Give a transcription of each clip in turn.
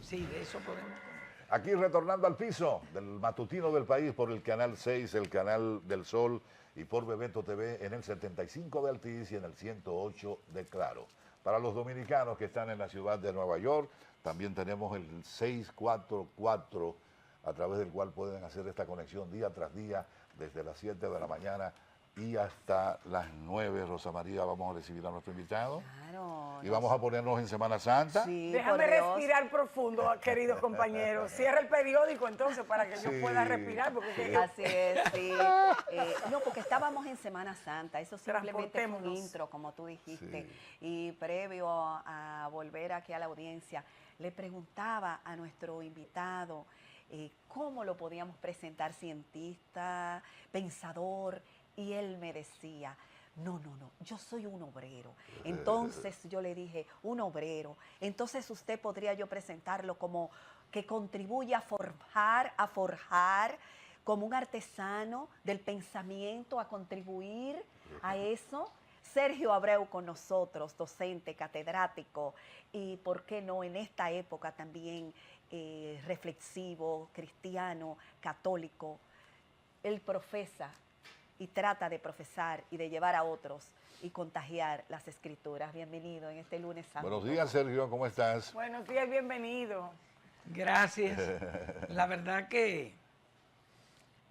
Sí, de eso podemos. Aquí retornando al piso del matutino del país por el canal 6, el canal del Sol y por Bebeto TV en el 75 de Altiz y en el 108 de Claro. Para los dominicanos que están en la ciudad de Nueva York, también tenemos el 644 a través del cual pueden hacer esta conexión día tras día desde las 7 de la mañana y hasta las 9. Rosa María, vamos a recibir a nuestro invitado. Claro. Y vamos a ponernos en Semana Santa. Sí, Déjame respirar profundo, queridos compañeros. Cierra el periódico entonces para que yo pueda respirar. Porque Así es, sí. No, porque estábamos en Semana Santa, eso simplemente fue un intro, como tú dijiste. Sí. Y previo a volver aquí a la audiencia, le preguntaba a nuestro invitado cómo lo podíamos presentar, cientista, pensador, y él me decía, no, yo soy un obrero. Entonces yo le dije, un obrero. Entonces usted podría yo presentarlo como que contribuye a forjar, como un artesano del pensamiento, a contribuir a eso. Sergio Abreu con nosotros, docente, catedrático, y por qué no en esta época también reflexivo, cristiano, católico. Él profesa y trata de profesar y de llevar a otros y contagiar las escrituras. Bienvenido en este lunes santo. Buenos días, Sergio, ¿cómo estás? Buenos días, bienvenido. Gracias. La verdad que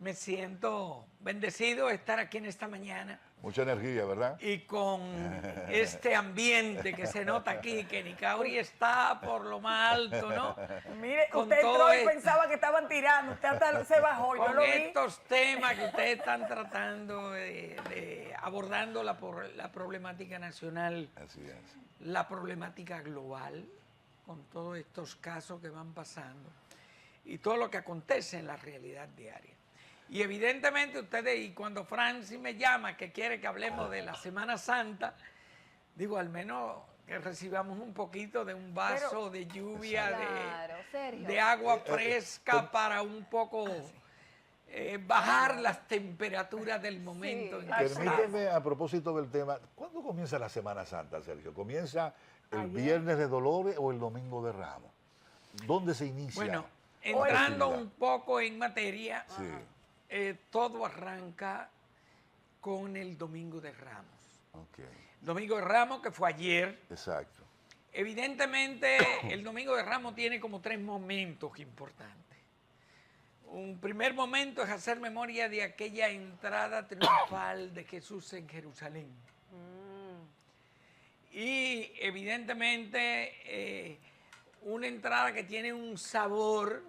me siento bendecido de estar aquí en esta mañana. Mucha energía, ¿verdad? Y con este ambiente que se nota aquí, que Nicauri está por lo más alto, ¿no? Mire, Con usted todo entró y pensaba que estaban tirando, usted hasta se bajó, yo con lo vi. estos temas que ustedes están tratando, abordando la problemática nacional, Así es. la problemática global, con todos estos casos que van pasando y todo lo que acontece en la realidad diaria. Y evidentemente ustedes, y cuando Francis me llama que quiere que hablemos de la Semana Santa, digo, al menos que recibamos un poquito de un vaso de lluvia, Claro, Sergio. de agua fresca para un poco bajar las temperaturas del momento. Sí. En que estamos. Permíteme, a propósito del tema, ¿cuándo comienza la Semana Santa, Sergio? ¿Comienza el Ayer. Viernes de Dolores o el Domingo de Ramos? ¿Dónde se inicia? Bueno, la entrando festividad? un poco en materia, Sí, todo arranca con el Domingo de Ramos. ok, El Domingo de Ramos, que fue ayer. exacto. Evidentemente, el Domingo de Ramos tiene como tres momentos importantes. Un primer momento es hacer memoria de aquella entrada triunfal de Jesús en Jerusalén. Y evidentemente una entrada que tiene un sabor,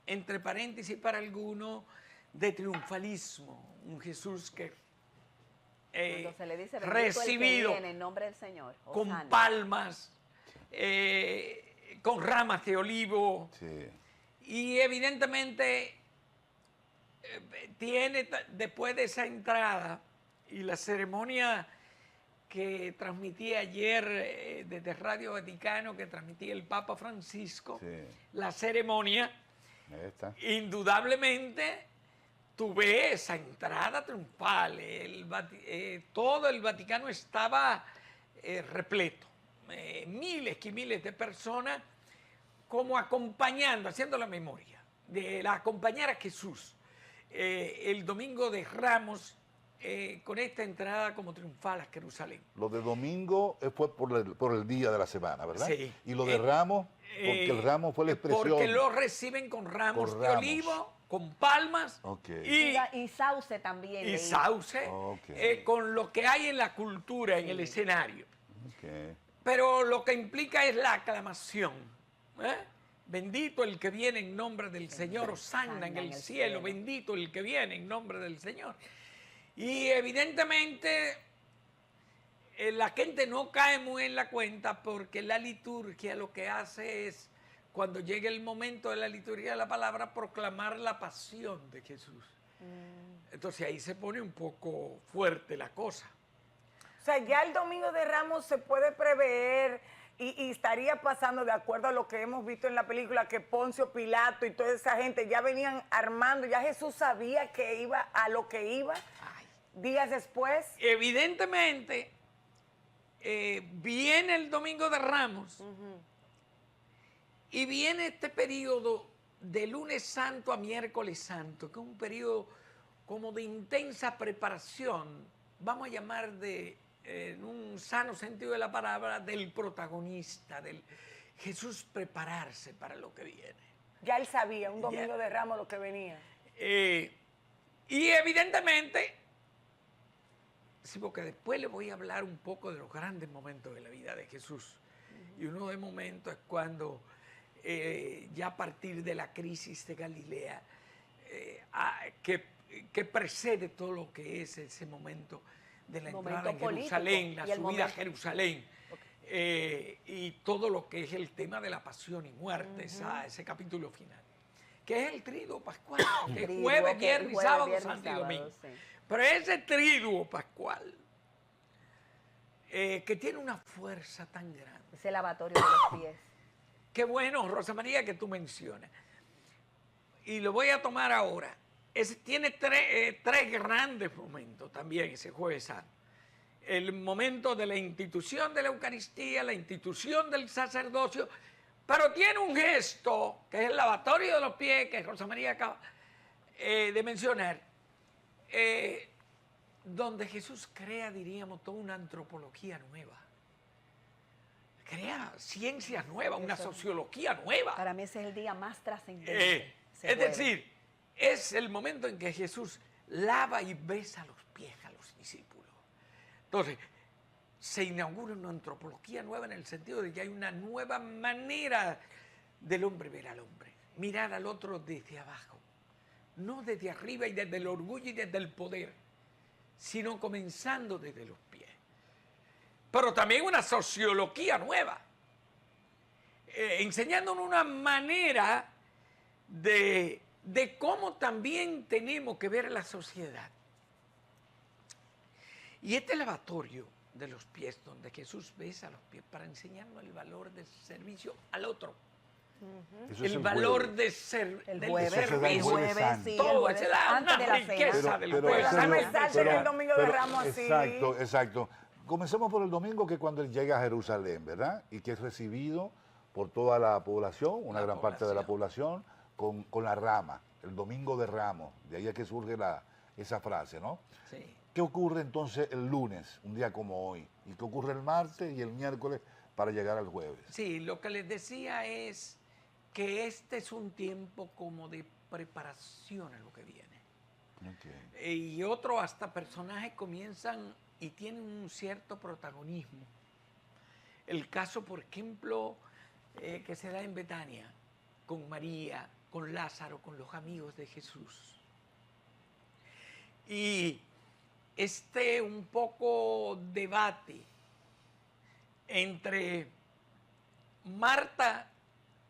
entre paréntesis para algunos, de triunfalismo. Un Jesús que Cuando se le dice bendito recibido el que viene en nombre del Señor. con Hosana. palmas, con ramas de olivo. Sí. Y evidentemente tiene, después de esa entrada y la ceremonia que transmití ayer desde Radio Vaticano, que transmitía el Papa Francisco, Sí. la ceremonia, Esta. indudablemente tuve esa entrada triunfal. Todo el Vaticano estaba repleto. Miles y miles de personas como acompañando, haciendo la memoria, de acompañar a Jesús el Domingo de Ramos con esta entrada como triunfal a Jerusalén. Lo de domingo fue por el día de la semana, ¿verdad? Sí. Y lo de Ramos, porque el Ramos fue la expresión. Porque lo reciben con ramos Con de ramos. olivo, con palmas Ok. Y sauce también. y leí. sauce, Ok. con lo que hay en la cultura, en el escenario. Ok. Pero lo que implica es la aclamación. Bendito el que viene en nombre del Señor, hosana en el cielo, bendito el que viene en nombre del Señor. Y evidentemente la gente no cae muy en la cuenta porque la liturgia lo que hace es, cuando llegue el momento de la liturgia de la palabra, proclamar la pasión de Jesús. Entonces ahí se pone un poco fuerte la cosa. O sea, ya el Domingo de Ramos se puede prever y estaría pasando de acuerdo a lo que hemos visto en la película, que Poncio Pilato y toda esa gente ya venían armando, ya Jesús sabía que iba a lo que iba. Ay. Días después. Evidentemente, viene el Domingo de Ramos Y viene este periodo de lunes santo a miércoles santo, que es un periodo como de intensa preparación, vamos a llamar en un sano sentido de la palabra, del protagonista, del Jesús prepararse para lo que viene. Ya él sabía, un domingo de Ramos lo que venía. Y evidentemente, sí, porque después le voy a hablar un poco de los grandes momentos de la vida de Jesús. Y uno de momentos es cuando ya a partir de la crisis de Galilea, que precede todo lo que es ese momento de la entrada en Jerusalén, la subida a Jerusalén, y todo lo que es el tema de la pasión y muerte, ese capítulo final, que es el triduo pascual, que es jueves, viernes y sábado, santo y domingo. Sí. Pero ese triduo pascual, que tiene una fuerza tan grande. Ese lavatorio de los pies. Qué bueno, Rosa María, que tú mencionas. Y lo voy a tomar ahora. Tiene tres grandes momentos también ese jueves santo. El momento de la institución de la Eucaristía, la institución del sacerdocio, pero tiene un gesto, que es el lavatorio de los pies, que Rosa María acaba de mencionar, donde Jesús crea, diríamos, toda una antropología nueva. Crea ciencias nuevas, una sociología nueva. Para mí ese es el día más trascendente. Es decir, es el momento en que Jesús lava y besa los pies a los discípulos. Entonces, se inaugura una antropología nueva en el sentido de que hay una nueva manera del hombre ver al hombre. Mirar al otro desde abajo. No desde arriba y desde el orgullo y desde el poder, sino comenzando desde los pies. Pero también una sociología nueva, enseñándonos una manera de cómo también tenemos que ver la sociedad. Y este lavatorio de los pies, donde Jesús besa los pies para enseñarnos el valor del servicio al otro. El valor de ser, el del jueves, servicio. el jueves, sí, todo, el esa jueves, es antes de la riqueza cena. del Pero jueves. eso Déjame es lo- saltar el domingo de Ramos así. Exacto, exacto. Comencemos por el domingo, que es cuando él llega a Jerusalén, ¿verdad? Y que es recibido por toda la población, una gran parte de la población, con la rama, el domingo de Ramos. De ahí es que surge esa frase, ¿no? Sí. ¿Qué ocurre entonces el lunes, un día como hoy? ¿Y qué ocurre el martes y el miércoles para llegar al jueves? Sí, lo que les decía es que este es un tiempo como de preparación a lo que viene. Okay. Y otros hasta personajes comienzan y tienen un cierto protagonismo. El caso, por ejemplo, que se da en Betania, con María, con Lázaro, con los amigos de Jesús. Y un poco debate entre Marta,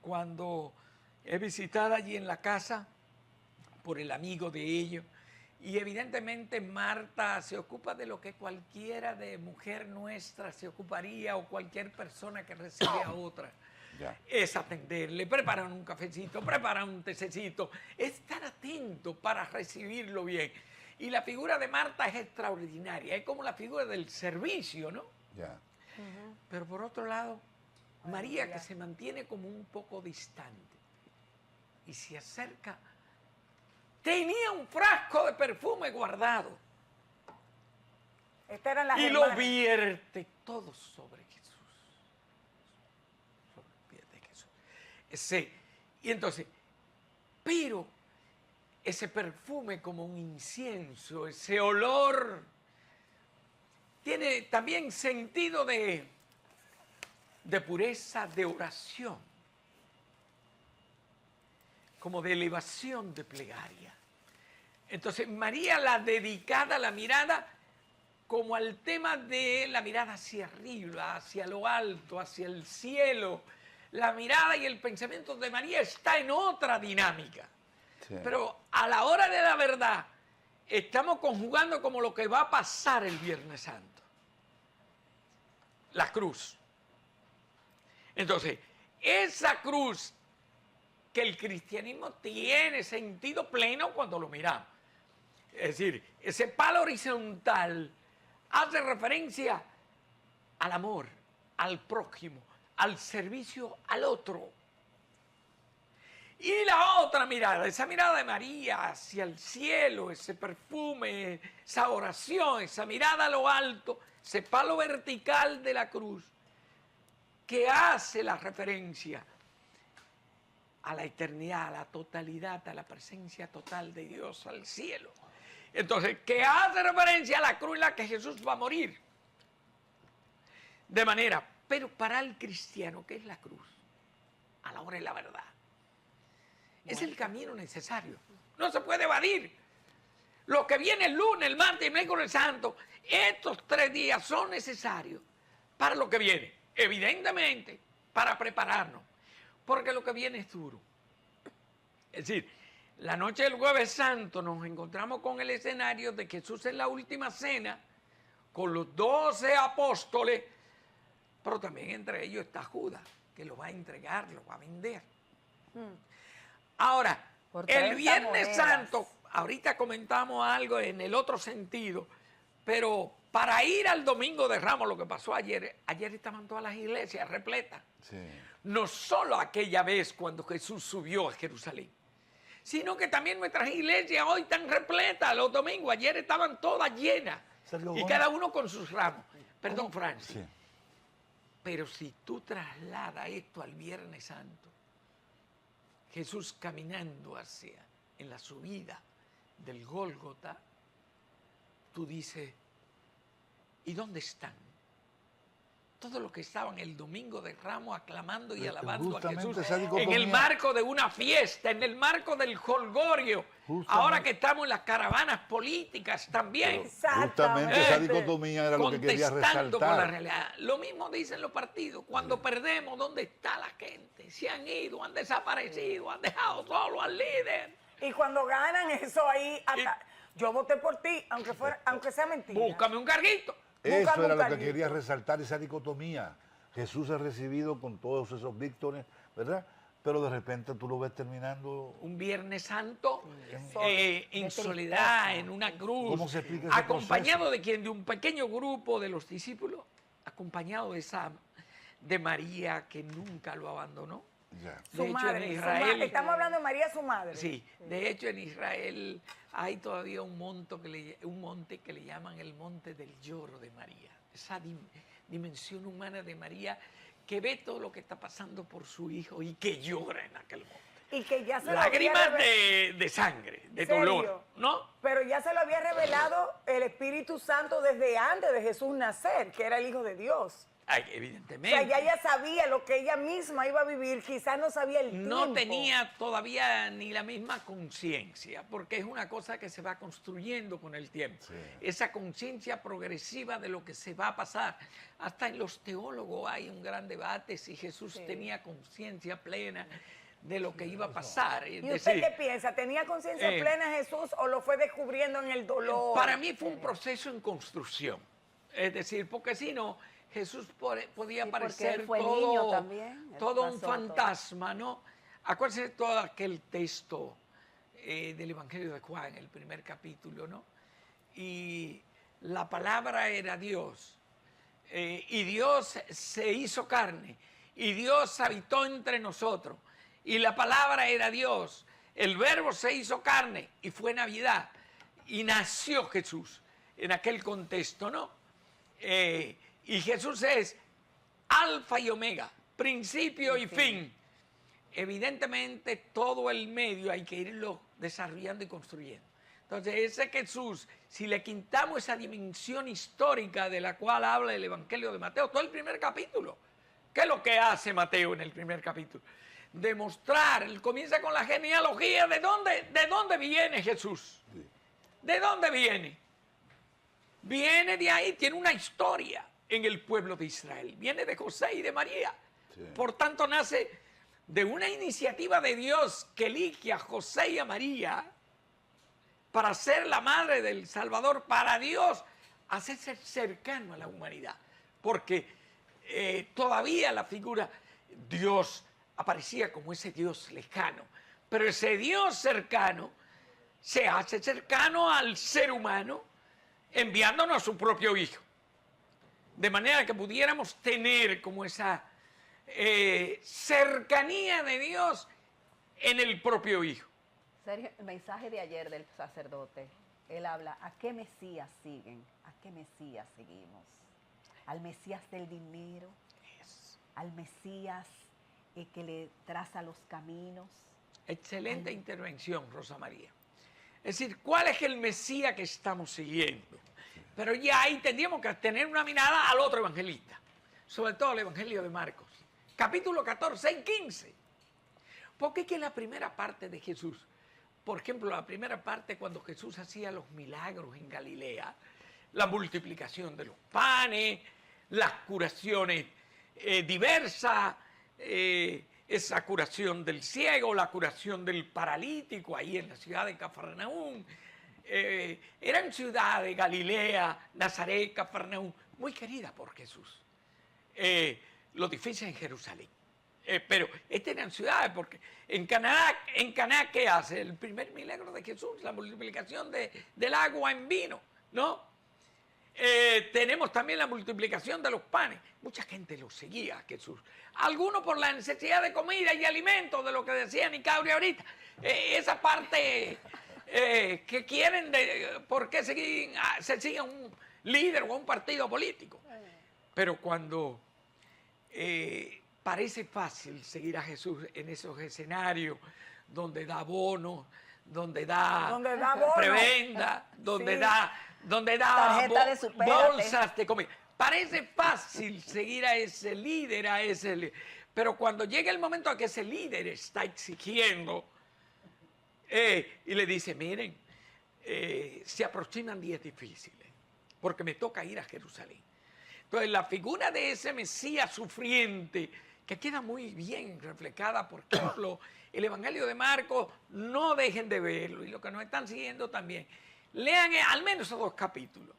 cuando es visitada allí en la casa por el amigo de ellos, y evidentemente Marta se ocupa de lo que cualquiera de mujer nuestra se ocuparía, o cualquier persona que recibe a otra. Ya. Es atenderle, preparan un cafecito, preparan un tececito, estar atento para recibirlo bien. Y la figura de Marta es extraordinaria, es como la figura del servicio, ¿no? Ya. Pero por otro lado, María, que se mantiene como un poco distante y se acerca, tenía un frasco de perfume guardado Estas eran las y lo hermanas. vierte todo sobre Jesús. Sobre los pies de Jesús. Y entonces, pero ese perfume como un incienso, ese olor, tiene también sentido de pureza, de oración, como de elevación de plegaria. Entonces, María, la dedicada, la mirada, como al tema de la mirada hacia arriba, hacia lo alto, hacia el cielo. La mirada y el pensamiento de María está en otra dinámica. Sí. Pero a la hora de la verdad, estamos conjugando como lo que va a pasar el Viernes Santo. La cruz. Entonces, esa cruz que el cristianismo tiene sentido pleno cuando lo miramos. Es decir, ese palo horizontal hace referencia al amor, al prójimo, al servicio al otro. Y la otra mirada, esa mirada de María hacia el cielo, ese perfume, esa oración, esa mirada a lo alto, ese palo vertical de la cruz, que hace la referencia a la eternidad, a la totalidad, a la presencia total de Dios, al cielo. Entonces, que hace referencia a la cruz en la que Jesús va a morir. De manera, pero para el cristiano, ¿qué es la cruz? A la hora de la verdad. Es el camino necesario. No se puede evadir. Lo que viene el lunes, el martes y el miércoles santo, estos 3 días son necesarios para lo que viene. Evidentemente, para prepararnos. Porque lo que viene es duro. Es decir, la noche del Jueves Santo nos encontramos con el escenario de Jesús en la última cena, con los 12 apóstoles, pero también entre ellos está Judas, que lo va a entregar, lo va a vender. Ahora, el Viernes Santo, ahorita comentamos algo en el otro sentido, pero para ir al Domingo de Ramos, lo que pasó ayer estaban todas las iglesias repletas. Sí. No solo aquella vez cuando Jesús subió a Jerusalén, sino que también nuestras iglesias hoy están repletas los domingos. Ayer estaban todas llenas y cada uno con sus ramos. Perdón, Francis. Sí. Pero si tú trasladas esto al Viernes Santo, Jesús caminando en la subida del Gólgota, tú dices, ¿y dónde están? Todos los que estaban el Domingo de Ramos aclamando y alabando a Jesús en el marco de una fiesta, en el marco del jolgorio. Ahora que estamos en las caravanas políticas también. Justamente esa dicotomía era lo que quería resaltar. Con la realidad. Lo mismo dicen los partidos. Cuando perdemos, ¿dónde está la gente? Se han ido, han desaparecido, han dejado solo al líder. Y cuando ganan eso ahí, yo voté por ti, aunque sea mentira. Búscame un carguito. Eso era lo que quería resaltar, esa dicotomía. Jesús ha recibido con todos esos víctores, ¿verdad? Pero de repente tú lo ves terminando. Un Viernes Santo en soledad, en una cruz. ¿Cómo se explica ese acompañado proceso? de un pequeño grupo de los discípulos, acompañado de María, que nunca lo abandonó. Ya. Su madre, en Israel, estamos hablando de María, su madre. Sí, de hecho en Israel hay todavía un monte que le llaman el monte del lloro de María. Esa dimensión humana de María que ve todo lo que está pasando por su hijo y que llora en aquel monte. Y que ya se lágrimas de sangre, de dolor, ¿no? Pero ya se lo había revelado el Espíritu Santo desde antes de Jesús nacer, que era el Hijo de Dios. Ay, evidentemente. O sea, ya ella sabía lo que ella misma iba a vivir, quizás no sabía el tiempo. No tenía todavía ni la misma conciencia, porque es una cosa que se va construyendo con el tiempo. Sí. Esa conciencia progresiva de lo que se va a pasar. Hasta en los teólogos hay un gran debate si Jesús tenía conciencia plena de lo que iba a pasar. ¿Y usted qué piensa? ¿Tenía conciencia plena Jesús o lo fue descubriendo en el dolor? Para mí fue un proceso en construcción. Es decir, porque si no, Jesús podía parecer todo un fantasma, ¿no? Acuérdense de todo aquel texto del Evangelio de Juan, el primer capítulo, ¿no? Y la palabra era Dios, y Dios se hizo carne, y Dios habitó entre nosotros, y la palabra era Dios, el verbo se hizo carne, y fue Navidad, y nació Jesús en aquel contexto, ¿no? Y Jesús es alfa y omega, principio y fin. Evidentemente, todo el medio hay que irlo desarrollando y construyendo. Entonces, ese Jesús, si le quitamos esa dimensión histórica de la cual habla el Evangelio de Mateo, todo el primer capítulo, ¿qué es lo que hace Mateo en el primer capítulo? Demostrar, él comienza con la genealogía de dónde viene Jesús. ¿De dónde viene? Viene de ahí, tiene una historia en el pueblo de Israel. Viene de José y de María. Sí. Por tanto, nace de una iniciativa de Dios que elige a José y a María para ser la madre del Salvador, para Dios hacerse cercano a la humanidad. Porque todavía la figura Dios aparecía como ese Dios lejano. Pero ese Dios cercano se hace cercano al ser humano enviándonos a su propio Hijo. De manera que pudiéramos tener como esa cercanía de Dios en el propio Hijo. Sergio, el mensaje de ayer del sacerdote, él habla, ¿a qué Mesías siguen? ¿A qué Mesías seguimos? ¿Al Mesías del dinero? ¿Al Mesías que le traza los caminos? Excelente intervención, Rosa María. Es decir, ¿cuál es el Mesías que estamos siguiendo? Pero ya ahí tendríamos que tener una mirada al otro evangelista, sobre todo el Evangelio de Marcos, capítulo 14 y 15. Porque es que la primera parte de Jesús, por ejemplo, la primera parte cuando Jesús hacía los milagros en Galilea, la multiplicación de los panes, las curaciones diversas, esa curación del ciego, la curación del paralítico ahí en la ciudad de Cafarnaúm. Eran ciudades, Galilea, Nazaret, Cafarnaúm, muy queridas por Jesús. Lo difícil en Jerusalén. Pero estas eran ciudades, porque en Caná, ¿qué hace? El primer milagro de Jesús, la multiplicación del agua en vino, ¿no? Tenemos también la multiplicación de los panes. Mucha gente lo seguía a Jesús. Algunos por la necesidad de comida y alimentos, de lo que decía Nicaurio ahorita. Esa parte que quieren, ¿por qué se sigue a un líder o a un partido político? Pero cuando parece fácil seguir a Jesús en esos escenarios donde da bonos, donde da prebenda, donde da tarjeta de supérate, bolsas de comida. Parece fácil seguir a ese líder, pero cuando llega el momento a que ese líder está exigiendo y le dice, miren, se aproximan días difíciles, porque me toca ir a Jerusalén. Entonces la figura de ese Mesías sufriente, que queda muy bien reflejada, por ejemplo, el Evangelio de Marcos, no dejen de verlo, y los que nos están siguiendo también. Lean al menos esos dos capítulos,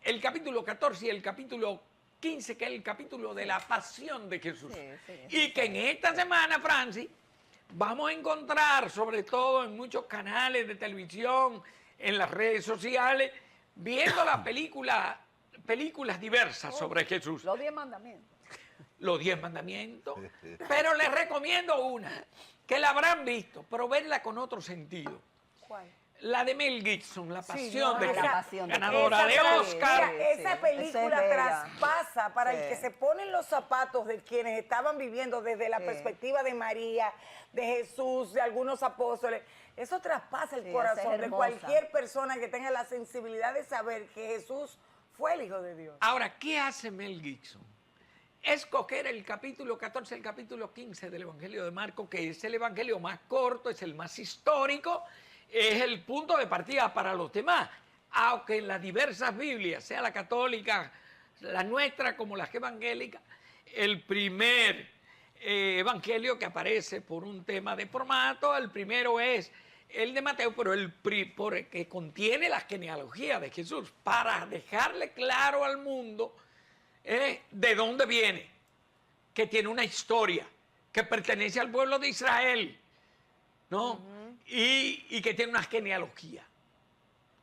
el capítulo 14 y el capítulo 15, que es el capítulo de la pasión de Jesús. Y que en esta semana, Francis, vamos a encontrar, sobre todo en muchos canales de televisión, en las redes sociales, viendo las películas diversas sobre Jesús. Los 10 mandamientos. Los 10 mandamientos, pero les recomiendo una, que la habrán visto, pero verla con otro sentido. ¿Cuál? La de Mel Gibson, La Pasión de La Cristo, Pasión de ganadora de Cristo. Oscar. Mira, esa película bella. traspasa para el que se ponen los zapatos de quienes estaban viviendo desde la perspectiva de María, de Jesús, de algunos apóstoles. Eso traspasa el corazón de cualquier persona que tenga la sensibilidad de saber que Jesús fue el Hijo de Dios. Ahora, ¿qué hace Mel Gibson? Escoger el capítulo 14, el capítulo 15 del Evangelio de Marcos, que es el evangelio más corto, es el más histórico, es el punto de partida para los demás. Aunque en las diversas Biblias, sea la católica, la nuestra como las evangélicas, el primer evangelio que aparece por un tema de formato, el primero es el de Mateo, pero que contiene la genealogía de Jesús, para dejarle claro al mundo de dónde viene, que tiene una historia, que pertenece al pueblo de Israel, ¿no? Y que tiene una genealogía,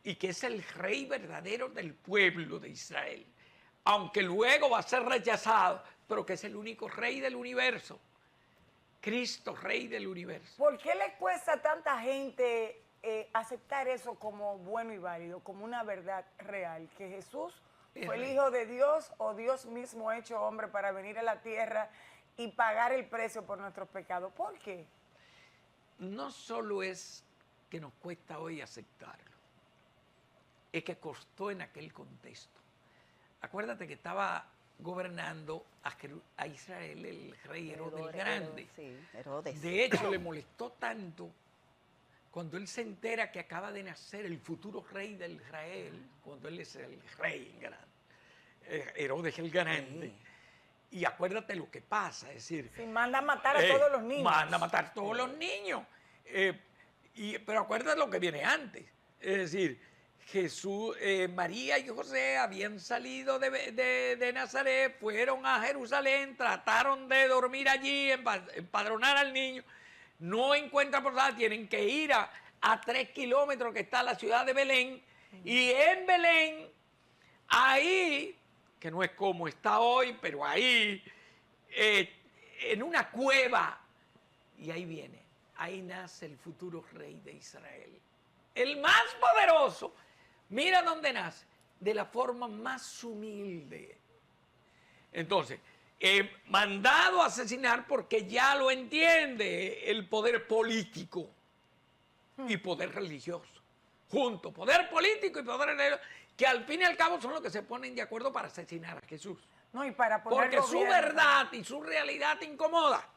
y que es el rey verdadero del pueblo de Israel, aunque luego va a ser rechazado, pero que es el único rey del universo, Cristo, rey del universo. ¿Por qué le cuesta a tanta gente aceptar eso como bueno y válido, como una verdad real, que Jesús fue el Hijo de Dios o Dios mismo hecho hombre para venir a la tierra y pagar el precio por nuestros pecados? ¿Por qué? No solo es que nos cuesta hoy aceptarlo, es que costó en aquel contexto. Acuérdate que estaba gobernando a Israel el rey Herodes el Grande. Herodes. De hecho, le molestó tanto cuando él se entera que acaba de nacer el futuro rey de Israel, cuando él es el rey grande, Herodes el Grande. Sí. Y acuérdate lo que pasa, es decir... Sí, manda a matar a todos los niños. Manda a matar a todos los niños. Pero acuérdate lo que viene antes. Es decir, Jesús, María y José habían salido de Nazaret, fueron a Jerusalén, trataron de dormir allí, empadronar al niño. No encuentran posada, tienen que ir a 3 kilómetros que está la ciudad de Belén. Y en Belén, ahí, que no es como está hoy, pero ahí, en una cueva, y ahí viene ahí nace el futuro rey de Israel. El más poderoso. Mira dónde nace, de la forma más humilde. Entonces, mandado a asesinar porque ya lo entiende el poder político y poder religioso. Junto, poder político y poder religioso, que al fin y al cabo son los que se ponen de acuerdo para asesinar a Jesús. No, y para poner Porque su gobierno. verdad y su realidad te incomoda.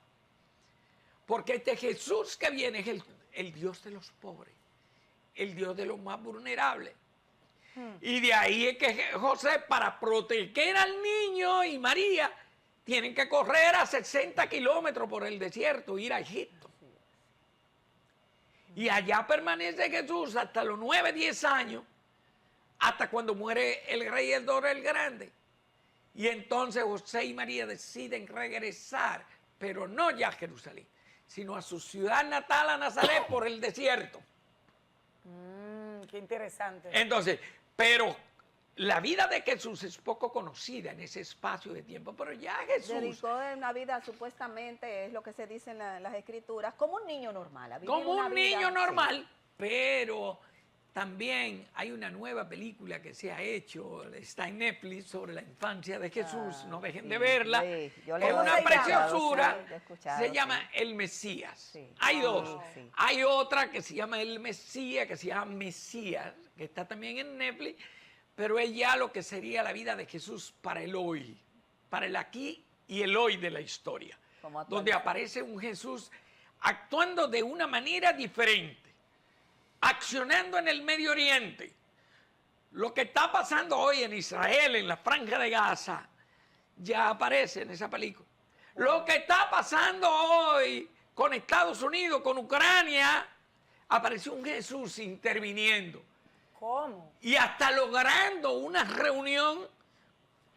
Porque este Jesús que viene es el Dios de los pobres, el Dios de los más vulnerables. Y de ahí es que José, para proteger al niño y María, tienen que correr a 60 kilómetros por el desierto, ir a Egipto. Y allá permanece Jesús hasta los 9, 10 años, hasta cuando muere el rey Herodes el Grande. Y entonces José y María deciden regresar, pero no ya a Jerusalén, sino a su ciudad natal, a Nazaret, por el desierto. Qué interesante. Entonces, pero la vida de Jesús es poco conocida en ese espacio de tiempo, pero ya Jesús... Dedicó una vida, supuestamente, es lo que se dice en las escrituras, como un niño normal. A vivir como una un vida, niño sí. normal, pero también hay una nueva película que se ha hecho, está en Netflix, sobre la infancia de Jesús, no dejen sí, de verla, sí, yo es lo he una escuchado, preciosura, sí, lo he escuchado, se sí. llama El Mesías. Sí. Hay dos, sí. hay otra que se llama El Mesías, que se llama Mesías, que está también en Netflix, pero es ya lo que sería la vida de Jesús para el hoy, para el aquí y el hoy de la historia, Como donde actualizado. aparece un Jesús actuando de una manera diferente, accionando en el Medio Oriente. Lo que está pasando hoy en Israel, en la Franja de Gaza, ya aparece en esa película. Lo que está pasando hoy con Estados Unidos, con Ucrania, apareció un Jesús interviniendo. ¿Cómo? Y hasta logrando una reunión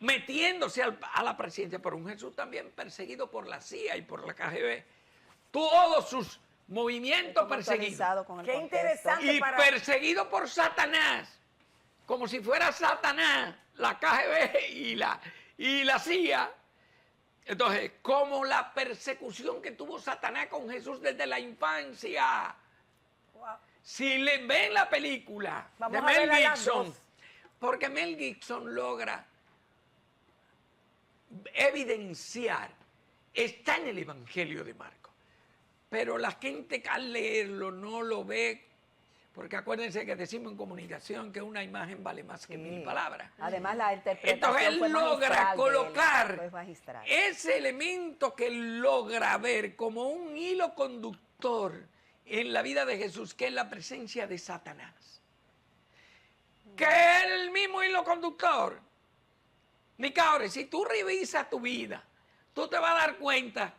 metiéndose a la presidencia, por un Jesús también perseguido por la CIA y por la KGB. Todos sus movimientos Como perseguidos. actualizado con el Qué contexto. interesante. Y para- perseguido por Satanás, como si fuera Satanás, la KGB y la CIA. Entonces, como la persecución que tuvo Satanás con Jesús desde la infancia. Wow. Si le ven la película Vamos de a Mel verla las Gibson, dos. porque Mel Gibson logra evidenciar, está en el Evangelio de Marcos, pero la gente que al leerlo no lo ve, porque acuérdense que decimos en comunicación que una imagen vale más que Sí. 1000 palabras. Además, la interpretación Entonces él fue logra magistral de él, colocar fue magistral. ese elemento que él logra ver como un hilo conductor en la vida de Jesús, que es la presencia de Satanás. Que es el mismo hilo conductor. Nicaure, si tú revisas tu vida, tú te vas a dar cuenta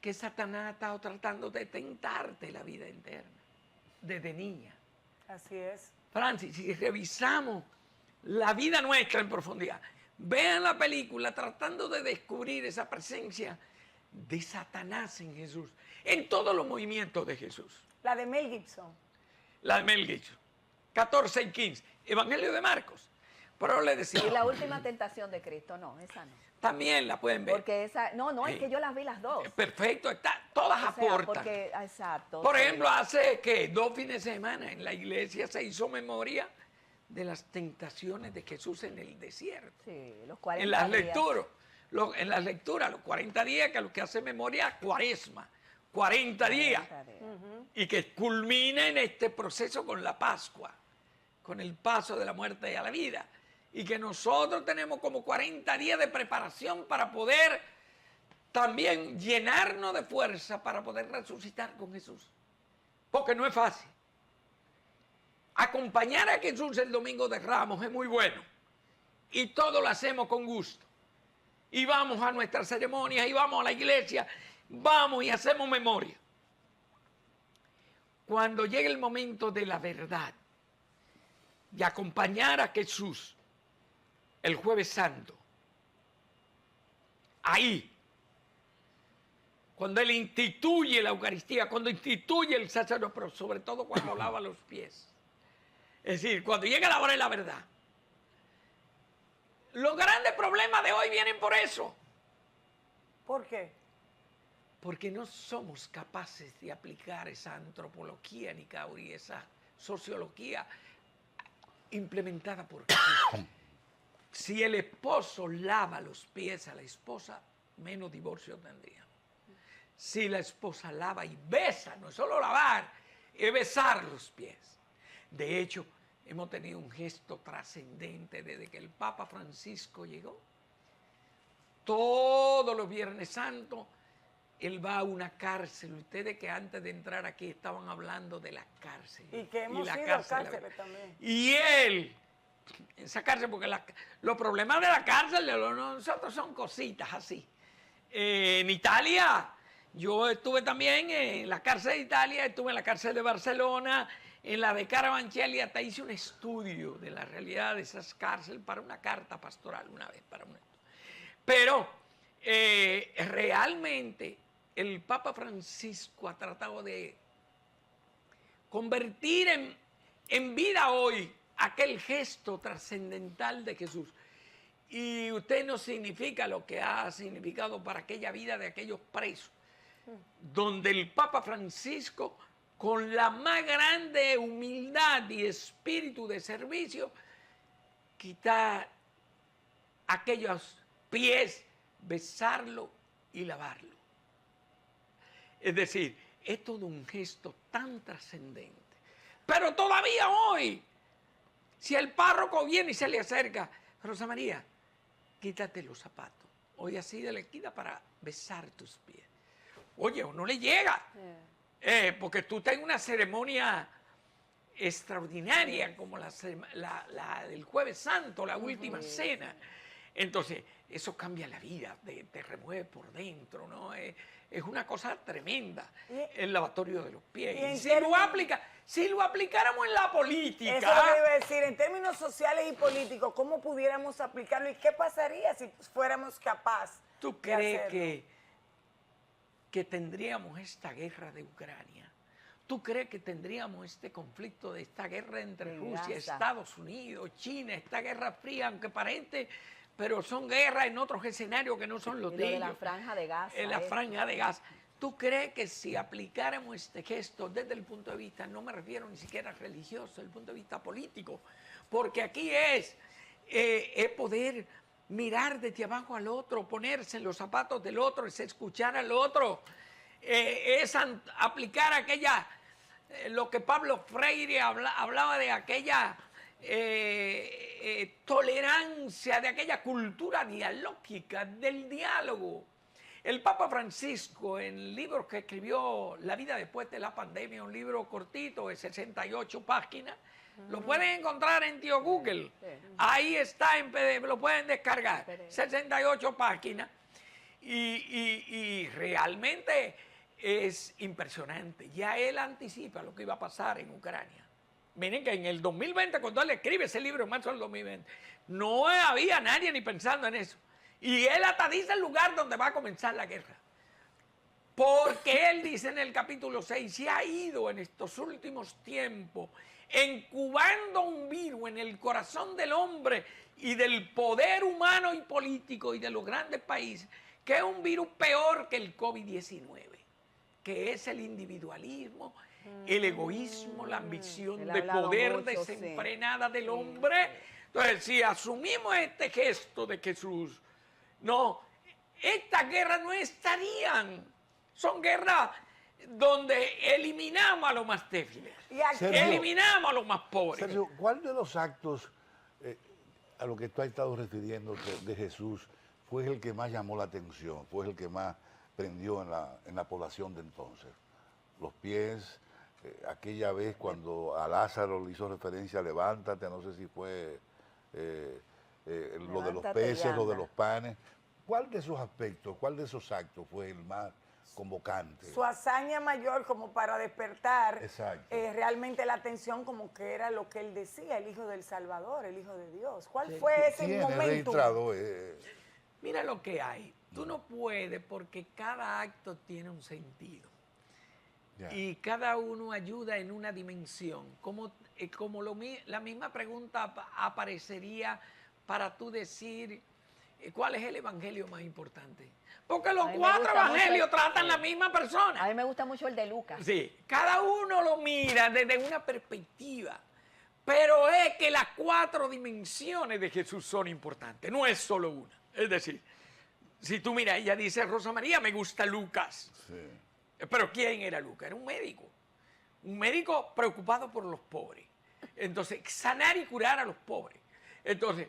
que Satanás ha estado tratando de tentarte la vida interna, desde niña. Así es. Francis, si revisamos la vida nuestra en profundidad, vean la película tratando de descubrir esa presencia de Satanás en Jesús, en todos los movimientos de Jesús. La de Mel Gibson. La de Mel Gibson, 14 y 15, Evangelio de Marcos. Pero le decía, Y la última tentación de Cristo, no, esa no. también la pueden ver. Porque esa, no, es Sí. que yo las vi las dos. Perfecto, está, todas O sea, aportan. porque, exacto. Por sí. ejemplo, hace que 2 fines de semana en la iglesia se hizo memoria de las tentaciones de Jesús en el desierto. Sí, los 40 En las días. lecturas, en las lecturas, los 40 días, que lo que hace memoria, Cuaresma, 40 días, 40 días. y que culmina en este proceso con la Pascua, con el paso de la muerte a la vida, y que nosotros tenemos como 40 días de preparación para poder también llenarnos de fuerza para poder resucitar con Jesús, porque no es fácil. Acompañar a Jesús el Domingo de Ramos es muy bueno, y todo lo hacemos con gusto. Y vamos a nuestras ceremonias, y vamos a la iglesia, vamos y hacemos memoria. Cuando llegue el momento de la verdad, de acompañar a Jesús el Jueves Santo, ahí, cuando Él instituye la Eucaristía, cuando instituye el sacerdocio, pero sobre todo cuando lava los pies. Es decir, cuando llega la hora de la verdad. Los grandes problemas de hoy vienen por eso. ¿Por qué? porque no somos capaces de aplicar esa antropología, Nicauri, esa sociología implementada por Cristo. Si el esposo lava los pies a la esposa, menos divorcio tendríamos. Si la esposa lava y besa, no es solo lavar, es besar los pies. De hecho, hemos tenido un gesto trascendente desde que el Papa Francisco llegó. Todos los Viernes Santos, él va a una cárcel. Ustedes que antes de entrar aquí estaban hablando de la cárcel. Y que hemos la ido a cárceles también. Y él, esa cárcel, porque los problemas de la cárcel de nosotros son cositas así. En Italia, yo estuve también en la cárcel de Italia, estuve en la cárcel de Barcelona, en la de Carabanchel, y hasta hice un estudio de la realidad de esas cárceles para una carta pastoral una vez, para un estudio. Pero realmente el Papa Francisco ha tratado de convertir en vida hoy aquel gesto trascendental de Jesús. Y usted no significa lo que ha significado para aquella vida de aquellos presos, donde el Papa Francisco, con la más grande humildad y espíritu de servicio, quita aquellos pies, besarlo y lavarlo. Es decir, es todo un gesto tan trascendente. Pero todavía hoy, si el párroco viene y se le acerca, Rosa María, quítate los zapatos. Hoy así de la esquina para besar tus pies. Oye, o no le llega. Porque tú estás en una ceremonia extraordinaria como la del Jueves Santo, la última cena. Entonces, eso cambia la vida, te remueve por dentro, ¿no? Es una cosa tremenda, el lavatorio de los pies. Y si lo aplicáramos en la política... Eso es lo que iba a decir, en términos sociales y políticos, ¿cómo pudiéramos aplicarlo y qué pasaría si fuéramos capaces? ¿Tú crees que tendríamos esta guerra de Ucrania? ¿Tú crees que tendríamos este conflicto de esta guerra entre Rusia, Estados Unidos, China, esta guerra fría, aunque aparente, pero son guerras en otros escenarios que no son los de ellos? la franja de Gaza. En la franja de Gaza. ¿Tú crees que si aplicáramos este gesto desde el punto de vista, no me refiero ni siquiera religioso, desde el punto de vista político, porque aquí es poder mirar desde abajo al otro, ponerse en los zapatos del otro, es escuchar al otro, es aplicar aquella, lo que Pablo Freire hablaba de aquella tolerancia, de aquella cultura dialógica, del diálogo. El Papa Francisco, en el libro que escribió La vida después de la pandemia, un libro cortito de 68 páginas, lo pueden encontrar en Tío Google. Ahí está en PDF, lo pueden descargar. 68 páginas. Y realmente es impresionante. Ya él anticipa lo que iba a pasar en Ucrania. Miren que en el 2020, cuando él escribe ese libro, en marzo del 2020, no había nadie ni pensando en eso. Y él hasta dice el lugar donde va a comenzar la guerra. Porque él dice en el capítulo 6, se ha ido en estos últimos tiempos incubando un virus en el corazón del hombre y del poder humano y político y de los grandes países, que es un virus peor que el COVID-19, que es el individualismo, el egoísmo, la ambición de poder desenfrenada del hombre. Entonces, si asumimos este gesto de Jesús, no, estas guerras no estarían. Son guerras donde eliminamos a los más débiles, eliminamos a los más pobres. Sergio, ¿cuál de los actos a lo que tú has estado refiriéndote de Jesús fue el que más llamó la atención, fue el que más prendió en la población de entonces? Los pies, aquella vez cuando a Lázaro le hizo referencia, levántate, no sé si fue lo de los peces, lo de los panes. ¿Cuál de esos aspectos, cuál de esos actos fue el más convocante? Su hazaña mayor como para despertar realmente la atención, como que era lo que él decía, el Hijo del Salvador, el Hijo de Dios. ¿Cuál fue ese momento? Mira lo que hay. Tú no puedes, porque cada acto tiene un sentido. Y cada uno ayuda en una dimensión. Como la misma pregunta aparecería para tú decir, ¿cuál es el evangelio más importante? Porque los A mí me 4 gusta mucho evangelios el- tratan la misma persona. A mí me gusta mucho el de Lucas. Sí, cada uno lo mira desde una perspectiva, pero es que las 4 dimensiones de Jesús son importantes, no es solo una. Es decir, si tú miras, ella dice, Rosa María, me gusta Lucas. Sí. Pero ¿quién era Lucas? Era un médico preocupado por los pobres. Entonces, sanar y curar a los pobres. Entonces,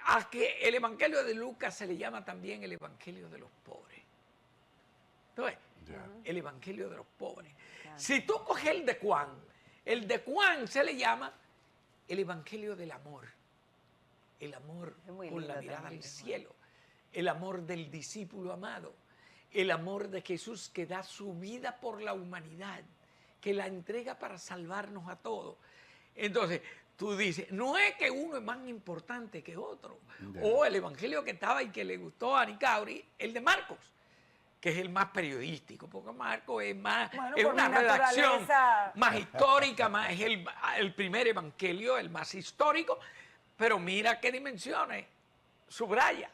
a que el Evangelio de Lucas se le llama también el Evangelio de los pobres. Entonces, Ya. el Evangelio de los pobres. Si tú coges el de Juan se le llama el Evangelio del amor. El amor Es muy con la lindo mirada también, al Juan. cielo. El amor del discípulo amado. El amor de Jesús que da su vida por la humanidad, que la entrega para salvarnos a todos. Entonces, tú dices, no es que uno es más importante que otro. Ya. O el evangelio que estaba y que le gustó a Anicauri, el de Marcos, que es el más periodístico, porque Marcos es más, Bueno, es por una mi redacción naturaleza. más histórica, más, es el primer evangelio, el más histórico, pero mira qué dimensiones, subraya.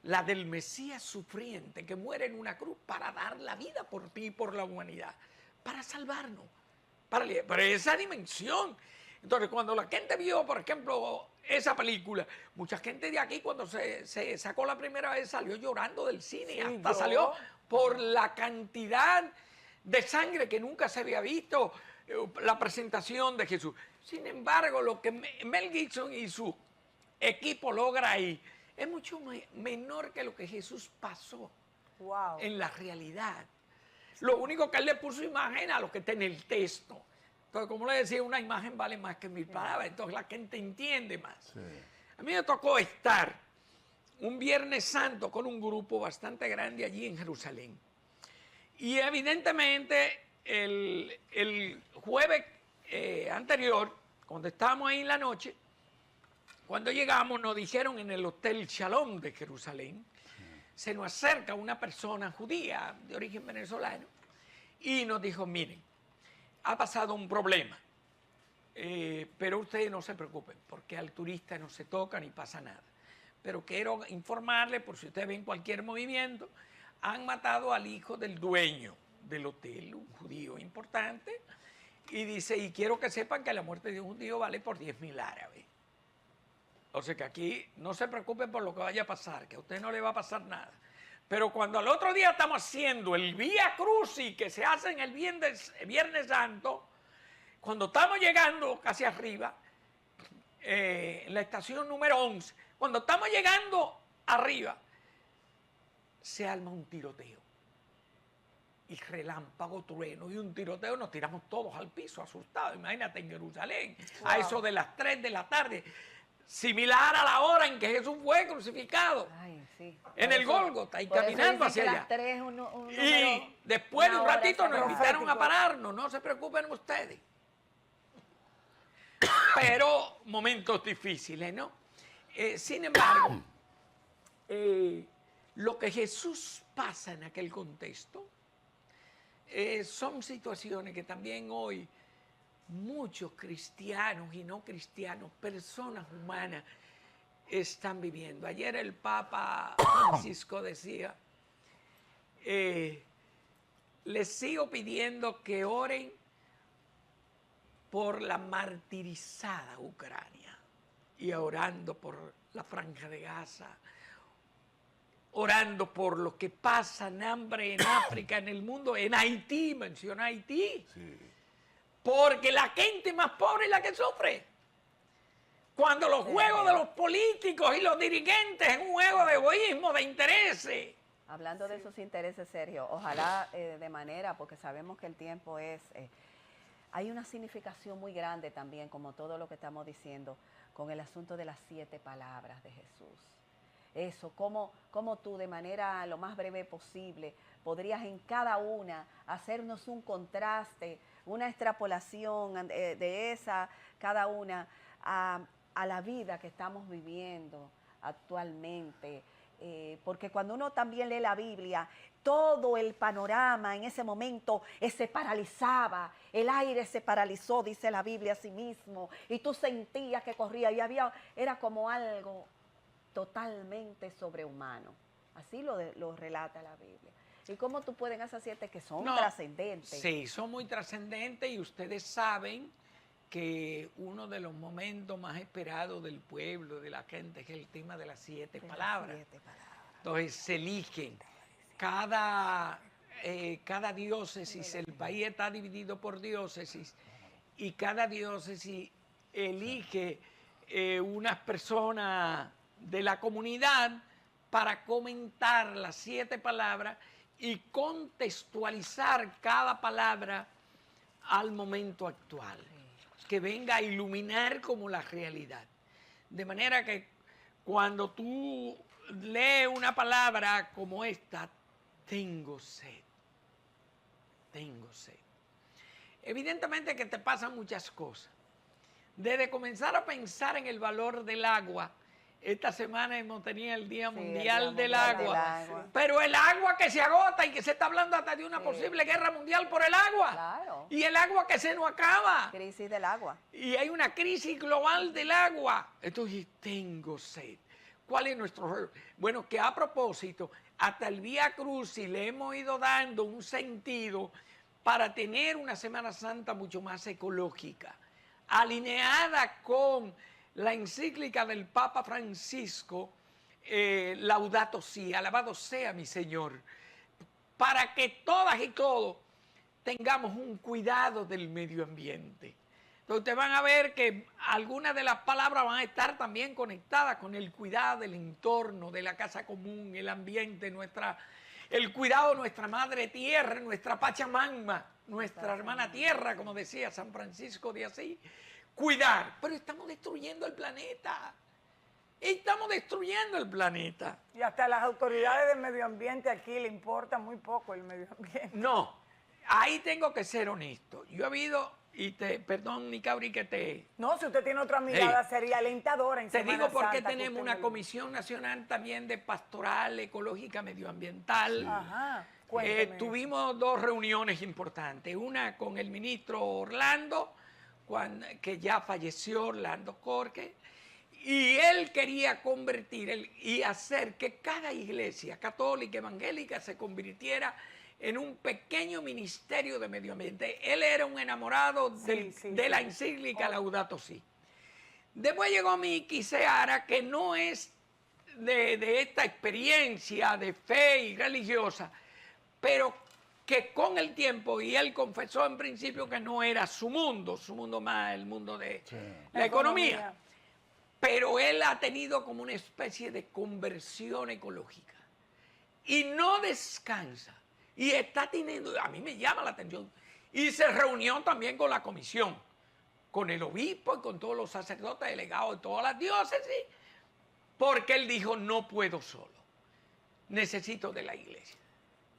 La del Mesías sufriente que muere en una cruz para dar la vida por ti y por la humanidad, para salvarnos, para esa dimensión. Entonces, cuando la gente vio, por ejemplo, esa película, mucha gente de aquí cuando se sacó la primera vez salió llorando del cine, Sí, hasta yo. salió por la cantidad de sangre que nunca se había visto, la presentación de Jesús. Sin embargo, lo que Mel Gibson y su equipo logra ahí es mucho menor que lo que Jesús pasó Wow. en la realidad. Lo único que él le puso imagen a lo que está en el texto. Entonces, como le decía, una imagen vale más que 1000 palabras. Entonces la gente entiende más. Sí. A mí me tocó estar un Viernes Santo con un grupo bastante grande allí en Jerusalén. Y evidentemente el jueves anterior, cuando estábamos ahí en la noche, cuando llegamos nos dijeron en el Hotel Shalom de Jerusalén, se nos acerca una persona judía de origen venezolano y nos dijo, miren, ha pasado un problema, pero ustedes no se preocupen porque al turista no se toca ni pasa nada. Pero quiero informarles, por si ustedes ven cualquier movimiento, han matado al hijo del dueño del hotel, un judío importante, y dice, y quiero que sepan que la muerte de un judío vale por 10.000 árabes. O sea que aquí no se preocupen por lo que vaya a pasar, que a usted no le va a pasar nada. Pero cuando al otro día estamos haciendo el Vía Crucis que se hace en el Viernes Santo, cuando estamos llegando casi arriba, en la estación número 11, cuando estamos llegando arriba, se arma un tiroteo. Y relámpago, trueno y un tiroteo, nos tiramos todos al piso, asustados. Imagínate en Jerusalén, a eso de las 3 de la tarde, similar a la hora en que Jesús fue crucificado. Ay, sí. En Por el eso- Gólgota y por eso caminando dicen hacia que allá. las 3 un número, Y después de un una hora ratito nos sagrada. invitaron a pararnos, no se preocupen ustedes. Pero momentos difíciles, ¿no? Sin embargo, lo que Jesús pasa en aquel contexto son situaciones que también hoy muchos cristianos y no cristianos, personas humanas, están viviendo. Ayer el Papa Francisco decía, les sigo pidiendo que oren por la martirizada Ucrania y orando por la Franja de Gaza, orando por lo que pasa en hambre en África, en el mundo, en Haití, menciona Haití, Sí. porque la gente más pobre es la que sufre. Cuando los juegos de los políticos y los dirigentes es un juego de egoísmo, de intereses. Hablando de esos intereses, Sergio, ojalá de manera, porque sabemos que el tiempo es... hay una significación muy grande también, como todo lo que estamos diciendo, con el asunto de las 7 palabras de Jesús. Eso, cómo tú de manera lo más breve posible podrías en cada una hacernos un contraste, una extrapolación de esa, cada una, a la vida que estamos viviendo actualmente. Porque cuando uno también lee la Biblia, todo el panorama en ese momento se paralizaba, el aire se paralizó, dice la Biblia a sí mismo, y tú sentías que corría y era como algo totalmente sobrehumano. Así lo relata la Biblia. ¿Y cómo tú puedes esas 7 que son No, trascendentes? Sí, son muy trascendentes y ustedes saben que uno de los momentos más esperados del pueblo, de la gente, es el tema de las 7 palabras. 7 palabras. Entonces se eligen. Cada diócesis, el país está dividido por diócesis y cada diócesis elige unas personas de la comunidad para comentar las 7 palabras y contextualizar cada palabra al momento actual, que venga a iluminar como la realidad. De manera que cuando tú lees una palabra como esta, tengo sed, tengo sed. Evidentemente que te pasan muchas cosas. Desde comenzar a pensar en el valor del agua, esta semana hemos tenido el Día Mundial del Agua, pero el agua que se agota y que se está hablando hasta de una posible guerra mundial por el agua. Claro. Y el agua que se nos acaba. Crisis del agua. Y hay una crisis global del agua. Entonces, tengo sed. ¿Cuál es nuestro rollo? Bueno, que a propósito, hasta el Vía Crucis le hemos ido dando un sentido para tener una Semana Santa mucho más ecológica, alineada con la encíclica del Papa Francisco, Laudato Si, alabado sea mi Señor, para que todas y todos tengamos un cuidado del medio ambiente. Entonces ustedes van a ver que algunas de las palabras van a estar también conectadas con el cuidado del entorno, de la casa común, el ambiente, el cuidado de nuestra madre tierra, nuestra Pachamama, nuestra hermana tierra, como decía San Francisco de Asís. Cuidar, pero estamos destruyendo el planeta. Estamos destruyendo el planeta. Y hasta las autoridades del medio ambiente aquí le importa muy poco el medio ambiente. No, ahí tengo que ser honesto. Yo he habido, perdón, Nicauri, que te... No, si usted tiene otra mirada, sería alentadora en Te Semana digo porque Santa, tenemos una comisión nacional también de pastoral, ecológica, medioambiental. Ajá, cuénteme. Tuvimos 2 reuniones importantes. Una con el ministro Orlando, que ya falleció, Orlando Corque, y él quería convertir y hacer que cada iglesia católica, evangélica, se convirtiera en un pequeño ministerio de medio ambiente. Él era un enamorado de la encíclica Laudato Si. Después llegó Miki Seara, que no es de esta experiencia de fe y religiosa, pero que con el tiempo, y él confesó en principio que no era su mundo más el mundo de la economía, pero él ha tenido como una especie de conversión ecológica y no descansa y está teniendo, a mí me llama la atención, y se reunió también con la comisión, con el obispo y con todos los sacerdotes delegados de todas las diócesis, porque él dijo, no puedo solo, necesito de la iglesia.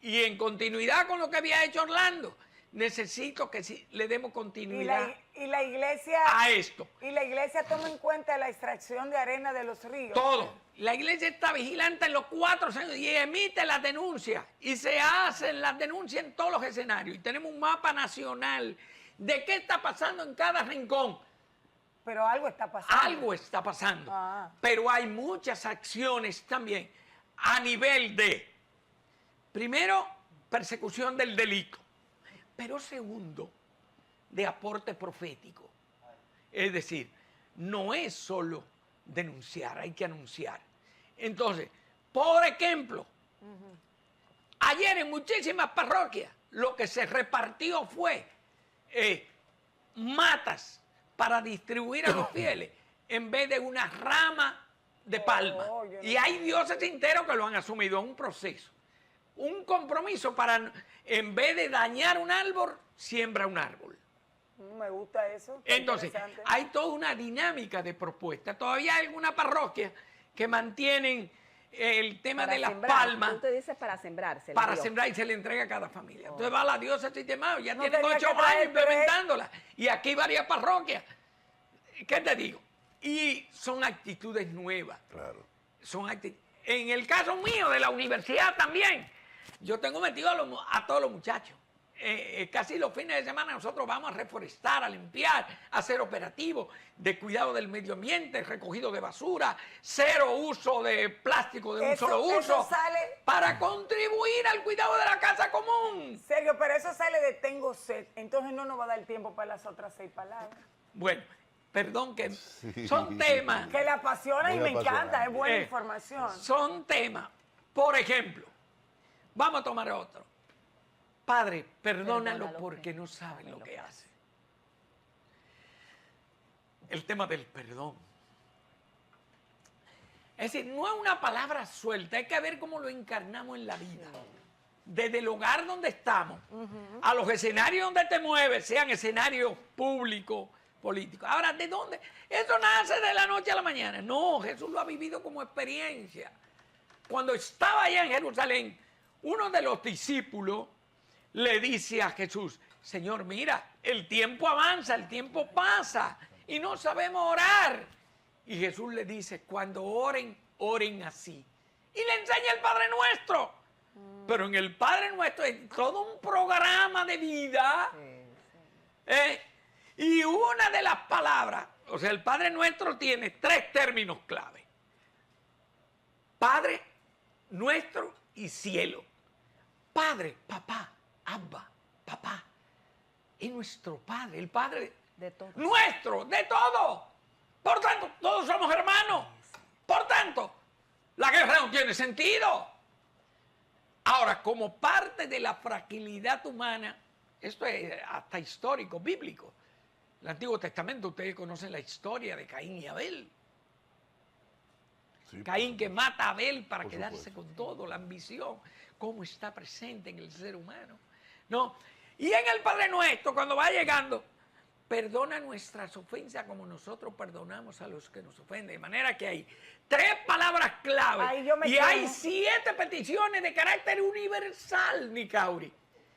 Y en continuidad con lo que había hecho Orlando, necesito que le demos continuidad y la iglesia, a esto. Y la iglesia toma en cuenta la extracción de arena de los ríos. Todo. La iglesia está vigilante en los 4 años y emite las denuncias. Y se hacen las denuncias en todos los escenarios. Y tenemos un mapa nacional de qué está pasando en cada rincón. Pero algo está pasando. Algo está pasando. Pero hay muchas acciones también a nivel de... Primero, persecución del delito, pero segundo, de aporte profético. Es decir, no es solo denunciar, hay que anunciar. Entonces, por ejemplo, ayer en muchísimas parroquias lo que se repartió fue matas para distribuir a los fieles en vez de una rama de palma. Y hay diócesis enteros que lo han asumido, es un proceso. Un compromiso para, en vez de dañar un árbol, siembra un árbol. Me gusta eso. Entonces, hay toda una dinámica de propuesta. Todavía hay alguna parroquia que mantienen el tema de las palmas. Usted dice para sembrar. Para sembrar y se le entrega a cada familia. Entonces va la diócesis de Mao, ya tienen 8 años implementándola. Y aquí hay varias parroquias. ¿Qué te digo? Y son actitudes nuevas. Claro. En el caso mío de la universidad también, yo tengo metido a todos los muchachos. casi los fines de semana nosotros vamos a reforestar, a limpiar, a hacer operativos de cuidado del medio ambiente, recogido de basura, cero uso de plástico de un solo uso, eso sale, para contribuir al cuidado de la casa común. Sergio, pero eso sale de tengo sed, entonces no nos va a dar tiempo para las otras 6 palabras. Bueno, perdón que son temas. Que le apasiona y Muy me encanta, es buena Eh, información. Son temas. Por ejemplo, vamos a tomar otro. Padre, perdónalo porque no saben lo que hacen. El tema del perdón. Es decir, no es una palabra suelta, hay que ver cómo lo encarnamos en la vida. Desde el hogar donde estamos, a los escenarios donde te mueves, sean escenarios públicos, políticos. Ahora, ¿de dónde? Eso nace de la noche a la mañana. No, Jesús lo ha vivido como experiencia. Cuando estaba allá en Jerusalén, uno de los discípulos le dice a Jesús, Señor, mira, el tiempo avanza, el tiempo pasa y no sabemos orar. Y Jesús le dice, cuando oren, oren así. Y le enseña el Padre Nuestro. Pero en el Padre Nuestro es todo un programa de vida. Y una de las palabras, o sea, el Padre Nuestro tiene 3 términos clave. Padre, Nuestro y cielo. Padre, papá, Abba, papá. Es nuestro Padre, el Padre De todos. nuestro, de todo. Por tanto, todos somos hermanos. Por tanto, la guerra no tiene sentido. Ahora, como parte de la fragilidad humana, esto es hasta histórico, bíblico. El Antiguo Testamento, ustedes conocen la historia de Caín y Abel. Sí, Caín que mata a Abel para Por quedarse supuesto. con todo, la ambición, cómo está presente en el ser humano. ¿No? Y en el Padre Nuestro, cuando va llegando, perdona nuestras ofensas como nosotros perdonamos a los que nos ofenden. De manera que hay 3 palabras clave Ahí yo me y quedo. hay 7 peticiones de carácter universal, Nicauri.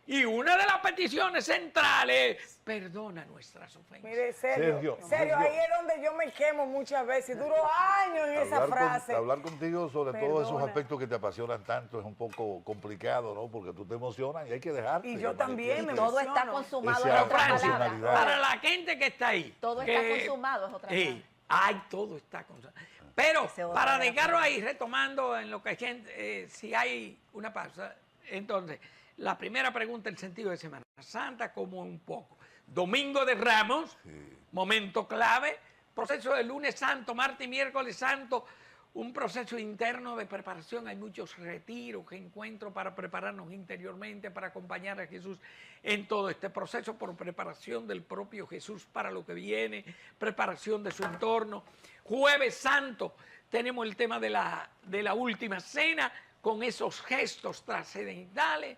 Y una de las peticiones centrales es perdona nuestras ofensas. Mire, Sergio, Sergio, ahí es donde yo me quemo muchas veces. Duro años en esa frase. Hablar contigo sobre todos esos Perdona. aspectos que te apasionan tanto es un poco complicado, ¿no? Porque tú te emocionas y hay que dejarte. Y yo también me Todo está emociono. consumado, Ese es otra Francis, palabra. emocionalidad. para la gente que está ahí. Todo está consumado, es otra palabra. Ay, todo está consumado. Pero Ese otra para palabra. dejarlo ahí, retomando en lo que hay gente, si hay una pausa, entonces, la primera pregunta, el sentido de Semana Santa, como un poco. Domingo de Ramos, momento clave, proceso de lunes santo, martes y miércoles santo, un proceso interno de preparación. Hay muchos retiros, encuentros para prepararnos interiormente, para acompañar a Jesús en todo este proceso por preparación del propio Jesús para lo que viene, preparación de su entorno. Jueves Santo tenemos el tema de la última cena con esos gestos trascendentales,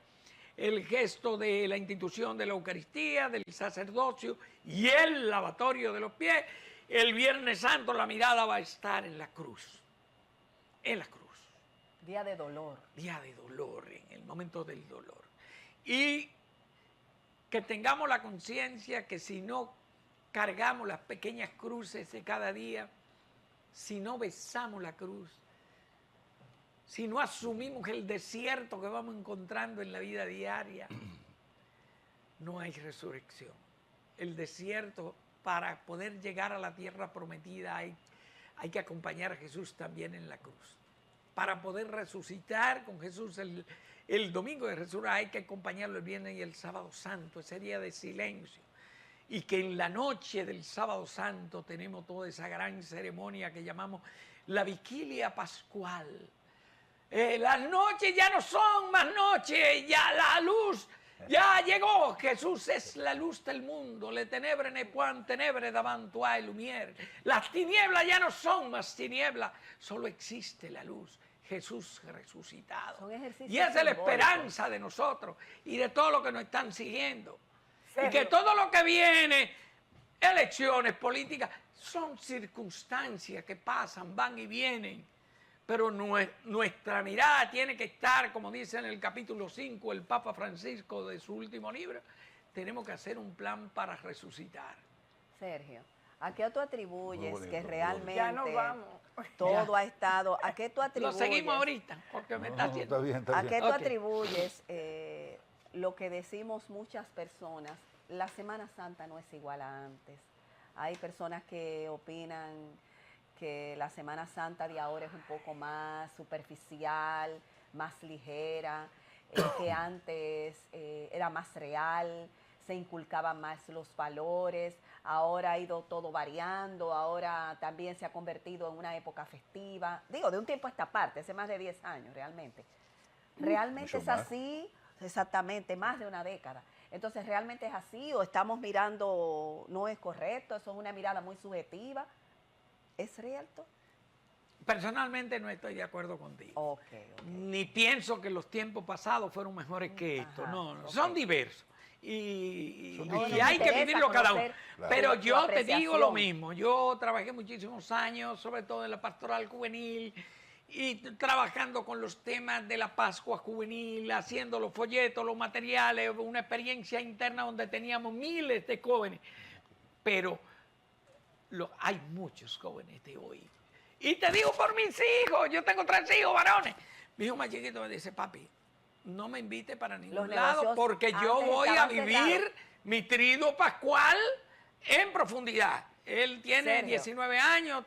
el gesto de la institución de la Eucaristía, del sacerdocio y el lavatorio de los pies. El Viernes Santo la mirada va a estar en la cruz. En la cruz. Día de dolor. Día de dolor, en el momento del dolor. Y que tengamos la conciencia que si no cargamos las pequeñas cruces de cada día, si no besamos la cruz, si no asumimos el desierto que vamos encontrando en la vida diaria, no hay resurrección. El desierto, para poder llegar a la tierra prometida, hay que acompañar a Jesús también en la cruz. Para poder resucitar con Jesús el domingo de resurrección, hay que acompañarlo el viernes y el sábado santo, ese día de silencio. Y que en la noche del sábado santo tenemos toda esa gran ceremonia que llamamos la vigilia pascual. Las noches ya no son más noches, ya la luz ya llegó. Jesús es la luz del mundo. Le tenebre ne point tenebre davant toi lumière. Las tinieblas ya no son más tinieblas, solo existe la luz. Jesús resucitado. Son ejercicios Y esa es la simbólicos. esperanza de nosotros y de todos los que nos están siguiendo. Y Sergio. que todo lo que viene, elecciones políticas, son circunstancias que pasan, van y vienen. Pero nuestra mirada tiene que estar, como dice en el capítulo 5 el Papa Francisco de su último libro, tenemos que hacer un plan para resucitar. Sergio, ¿a qué tú atribuyes Muy bonito, que muy realmente Ya nos vamos. todo ha estado? ¿A qué tú Lo atribuyes? seguimos ahorita, porque me está haciendo... Está bien, está ¿A bien. qué tú Ok. atribuyes lo que decimos muchas personas, la Semana Santa no es igual a antes. Hay personas que opinan que la Semana Santa de ahora es un poco más superficial, más ligera, que antes era más real, se inculcaban más los valores, ahora ha ido todo variando, ahora también se ha convertido en una época festiva, digo, de un tiempo a esta parte, hace más de 10 años realmente. ¿Realmente es así? Exactamente, más de una década. Entonces, ¿realmente es así o estamos mirando, no es correcto, eso es una mirada muy subjetiva? ¿Es cierto? Personalmente no estoy de acuerdo contigo. Ok. Ni pienso que los tiempos pasados fueron mejores que estos. Ajá, No, ok. son diversos. Y No, nos hay que interesa vivirlo cada uno. conocer Pero tu yo te digo lo apreciación. mismo. Yo trabajé muchísimos años, sobre todo en la pastoral juvenil, y trabajando con los temas de la Pascua juvenil, haciendo los folletos, los materiales, una experiencia interna donde teníamos miles de jóvenes. Pero hay muchos jóvenes de hoy. Y te digo por mis hijos, yo tengo 3 hijos varones. Mi hijo más chiquito me dice, papi, no me invite para ningún Los lado negocios porque yo antes voy a estaban vivir cerrados. mi triduo pascual en profundidad. Él tiene Sergio. 19 años,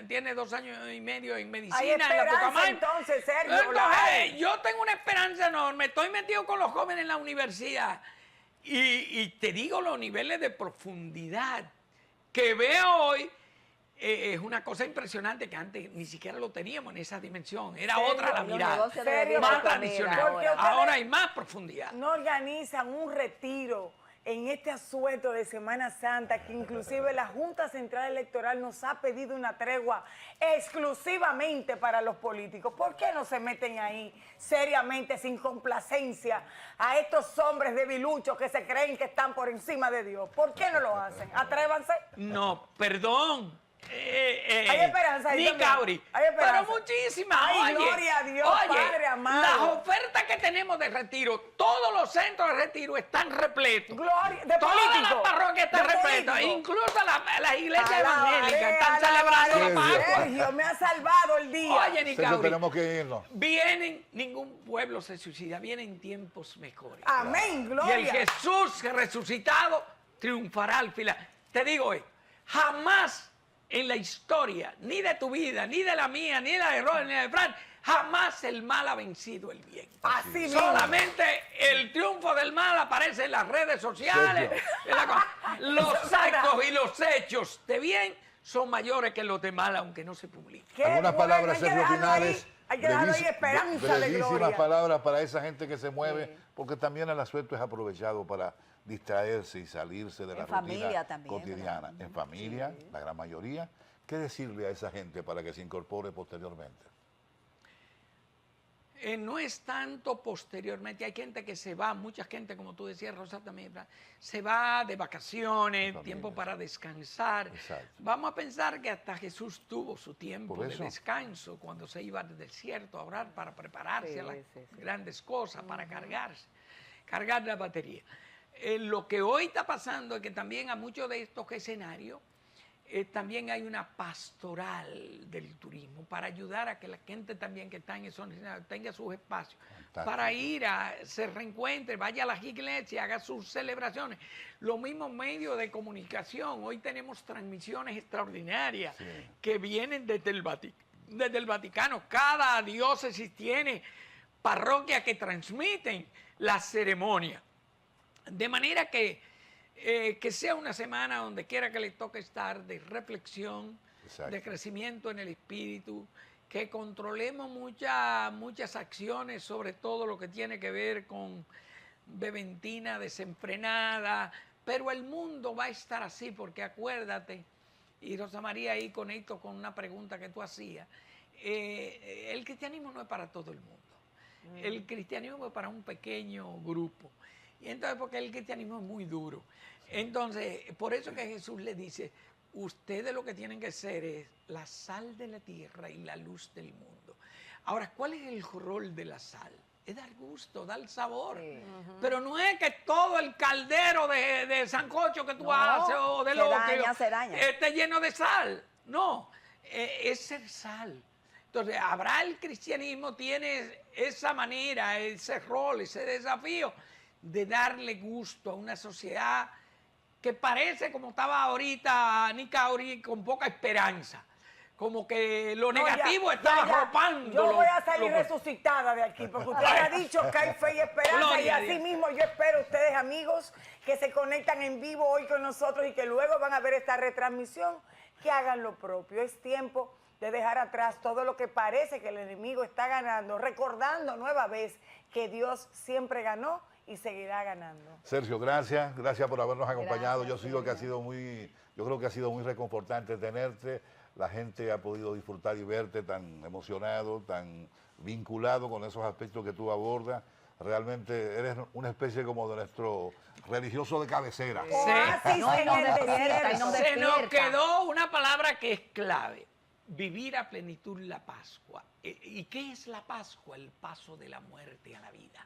tiene 2 años y medio en medicina Hay en la esperanza Pucamaima. entonces, Sergio. la hay. Entonces, yo tengo una esperanza enorme. Estoy metido con los jóvenes en la universidad y te digo los niveles de profundidad que veo hoy. Es una cosa impresionante que antes ni siquiera lo teníamos en esa dimensión. Era Serio, otra la Los mirada. negocios de Serio, bebida Más y comida tradicional. Porque ahora. ustedes- Ahora hay más profundidad. No organizan un retiro en este asueto de Semana Santa, que inclusive la Junta Central Electoral nos ha pedido una tregua exclusivamente para los políticos. ¿Por qué no se meten ahí seriamente, sin complacencia, a estos hombres debiluchos que se creen que están por encima de Dios? ¿Por qué no lo hacen? Atrévanse. No, perdón. Hay esperanza ahí Ni también. Cabri. Hay esperanza. Pero muchísimas. Ay, Oye, gloria a Dios, oye, Padre amado. las ofertas que tenemos de retiro, todos los centros de retiro están repletos. Gloria, de Todas las políticos. parroquias están de repletas. políticos. Incluso las iglesias Alabaré, evangélicas están alabaré. celebrando la Sergio. Pascua. Sergio, me ha salvado el día. Oye, ni Sergio, Cabri. tenemos que irnos. Ningún pueblo se suicida, vienen tiempos mejores. Amén, Y gloria. el Jesús resucitado triunfará al final. Te digo, jamás en la historia, ni de tu vida, ni de la mía, ni de la de Robert, ni de Fran, jamás el mal ha vencido el bien. Así mismo. Solamente el triunfo del mal aparece en las redes sociales. Los actos y los hechos de bien son mayores que los de mal, aunque no se publiquen. Qué Algunas bueno, palabras, hay que Sergio dejarlo ahí, Pinares. hay que dejarlo ahí, brevísi- esperanza de brevísimas gloria. palabras para esa gente que se mueve, porque también el asueto es aprovechado para distraerse y salirse de la En familia rutina también, cotidiana. ¿verdad? En familia, la gran mayoría. ¿Qué decirle a esa gente para que se incorpore posteriormente? No es tanto posteriormente, hay gente que se va, mucha gente, como tú decías, Rosa también, ¿verdad? Se va de vacaciones, Familia. tiempo para descansar. Exacto. Vamos a pensar que hasta Jesús tuvo su tiempo Por de eso. descanso cuando se iba al desierto a orar para prepararse Sí, a las sí, sí. grandes cosas, para cargar la batería. Lo que hoy está pasando es que también a muchos de estos escenarios también hay una pastoral del turismo para ayudar a que la gente también que está en esos escenarios tenga sus espacios, Fantástico. para ir se reencuentre, vaya a las iglesias, haga sus celebraciones. Los mismos medios de comunicación, hoy tenemos transmisiones extraordinarias Sí. que vienen desde el Vaticano. Cada diócesis tiene parroquias que transmiten la ceremonia. De manera que sea una semana donde quiera que le toque estar de reflexión, Exacto. de crecimiento en el espíritu, que controlemos muchas acciones, sobre todo lo que tiene que ver con beventina desenfrenada, pero el mundo va a estar así, porque acuérdate, y Rosa María ahí conecto con una pregunta que tú hacías, el cristianismo no es para todo el mundo, el cristianismo es para un pequeño grupo. Y entonces, porque el cristianismo es muy duro. Entonces, por eso que Jesús le dice, ustedes lo que tienen que ser es la sal de la tierra y la luz del mundo. Ahora, ¿cuál es el rol de la sal? Es dar gusto, dar sabor. Sí. Pero no es que todo el caldero de sancocho que tú No, haces o de se lo daña, que se daña. esté lleno de sal. No, es ser sal. Entonces, habrá el cristianismo, tiene esa manera, ese rol, ese desafío de darle gusto a una sociedad que parece, como estaba ahorita Nicauri, con poca esperanza. Como que lo negativo estaba arropando. Yo voy a salir resucitada de aquí, porque usted ha dicho que hay fe y esperanza, Gloria y a así Dios. mismo yo espero ustedes, amigos, que se conectan en vivo hoy con nosotros y que luego van a ver esta retransmisión, que hagan lo propio. Es tiempo de dejar atrás todo lo que parece que el enemigo está ganando, recordando nueva vez que Dios siempre ganó y seguirá ganando. Sergio, gracias por habernos acompañado. Gracias, Yo creo que ha sido muy reconfortante tenerte. La gente ha podido disfrutar y verte tan emocionado, tan vinculado con esos aspectos que tú abordas. Realmente eres una especie como de nuestro religioso de cabecera. Oasis No, y en nos el despierta, y desierto. nos Se nos despierta. quedó una palabra que es clave: vivir a plenitud la Pascua. ¿Y qué es la Pascua? El paso de la muerte a la vida.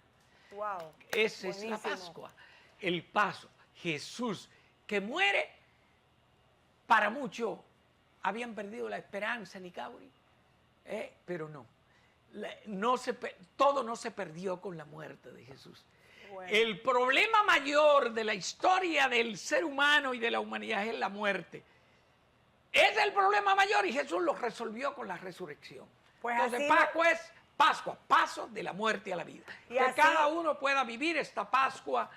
Wow. Esa es la Buenísimo. Pascua, el paso. Jesús que muere, para muchos habían perdido la esperanza en Nicauri, pero no. Todo no se perdió con la muerte de Jesús. Bueno. El problema mayor de la historia del ser humano y de la humanidad es la muerte. Es el problema mayor y Jesús lo resolvió con la resurrección. Pues Entonces así Pascua es Pascua, paso de la muerte a la vida. Y Que así- cada uno pueda vivir esta Pascua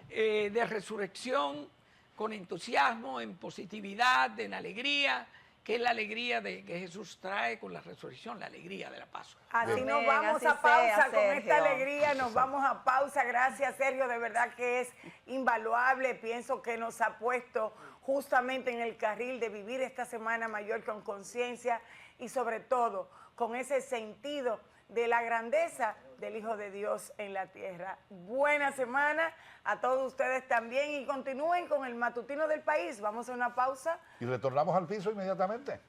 de resurrección con entusiasmo, en positividad, en alegría, que es la alegría que Jesús trae con la resurrección, la alegría de la Pascua. Así Amén, nos vamos así a pausa sea, con Sergio. esta alegría, nos vamos a pausa. Gracias, Sergio, de verdad que es invaluable. Pienso que nos ha puesto justamente en el carril de vivir esta Semana Mayor con conciencia y sobre todo con ese sentido de la grandeza del Hijo de Dios en la tierra. Buena semana a todos ustedes también y continúen con el Matutino del País. Vamos a una pausa. Y retornamos al piso inmediatamente.